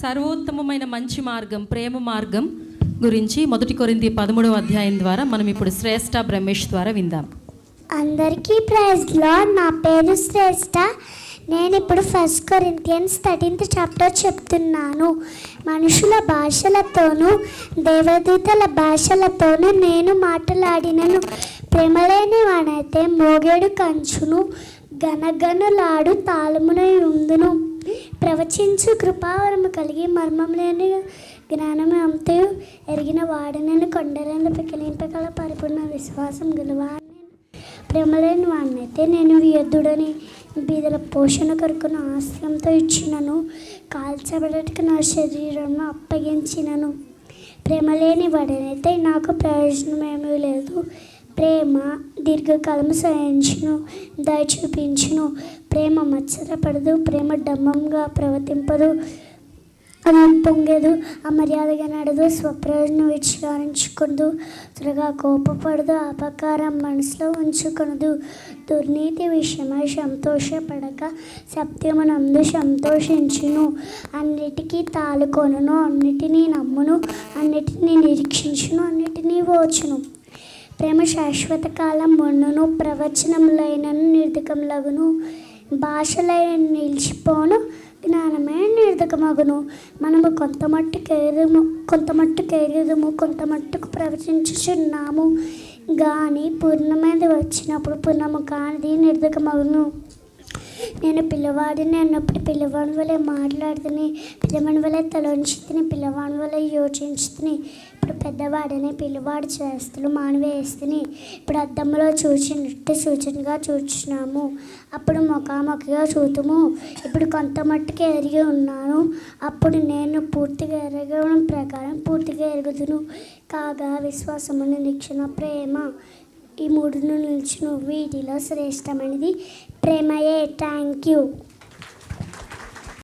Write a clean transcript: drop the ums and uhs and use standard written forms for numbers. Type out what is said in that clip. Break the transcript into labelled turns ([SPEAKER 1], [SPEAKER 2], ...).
[SPEAKER 1] సర్వోత్తమమైన మంచి మార్గం, ప్రేమ మార్గం గురించి 1 కొరింథీ 13వ అధ్యాయం ద్వారా మనం ఇప్పుడు శ్రేష్ఠ బ్రహ్మేష్ ద్వారా విందాం.
[SPEAKER 2] అందరికీ ప్రైజ్ లార్డ్. నా పేరు శ్రేష్ఠ. నేను ఇప్పుడు 1 కొరింథియన్స్ 13th చాప్టర్ చెప్తున్నాను. మనుషుల భాషలతోనూ దేవదూతల భాషలతోనూ నేను మాట్లాడినను, ప్రేమలేని వాడైతే మోగేడు కంచును గనగనులాడు తాళమునై ఉందును. ప్రవచించు కృపావరము కలిగి మర్మం లేని జ్ఞానము అంతయు ఎరిగిన వాడనను కొండలను పెకిలింపగల పరిపూర్ణ విశ్వాసం గలవాడిని. ప్రేమలేని వాడినైతే నేను వ్యర్థుడని బీదల పోషణ కొరకు ఆశ్రయంతో ఇచ్చినను, కాల్చబడటకు నా శరీరంను అప్పగించినను. ప్రేమలేని వాడనైతే నాకు ప్రయోజనమేమీ లేదు. ప్రేమ దీర్ఘకాలం సహించును, దయ చూపించును. ప్రేమ మత్సరపడదు, ప్రేమ డంబంగా ప్రవర్తింపదు, అది పొంగదు, అమర్యాదగా నడదు, స్వప్రయోజనం విచారించుకొనదు, త్వరగా కోపపడదు, అపకారం మనసులో ఉంచుకొనదు. దుర్నీతి విషయమై సంతోషపడక సత్యమునందు సంతోషించును. అన్నిటికీ తాలుకొనును, అన్నిటినీ నమ్మును, అన్నిటినీ నిరీక్షించును, అన్నిటినీ ఓచును. ప్రేమ శాశ్వత కాలం మొన్నును, ప్రవచనములైనను నిర్ధకములగును, భాషలైన నిలిచిపోను, జ్ఞానమే నిర్ధకమగును. మనము కొంత మట్టుకు ఎరుగుదుము, కొంత మట్టుకు ప్రవచించుచున్నాము, కానీ పూర్ణమైనది వచ్చినప్పుడు పూర్ణము కానిది నిర్ధకమగును. నేను పిల్లవాడిని అన్నప్పుడు పిల్లవాడి వలె మాట్లాడుతుని, పిల్లవాడి వలె తలంచుతుని, పిల్లవాడి వలె యోచించుతుని. ఇప్పుడు పెద్దవాడని పిల్లవాడి చేస్తులు మానివేస్తుని. ఇప్పుడు అద్దంలో చూచినట్టు సూచనగా చూచున్నాము, అప్పుడు ముఖాముఖిగా చూతుము. ఇప్పుడు కొంత మట్టుకు ఎరిగి ఉన్నాను, అప్పుడు నేను పూర్తిగా ఎరగడం ప్రకారం పూర్తిగా ఎరుగుదును. కాగా విశ్వాసము, నిరీక్షణ, ప్రేమ, ఈ మూడును నిలిచును. వీటిలో శ్రేష్టమైనది ప్రేమయే. Thank you.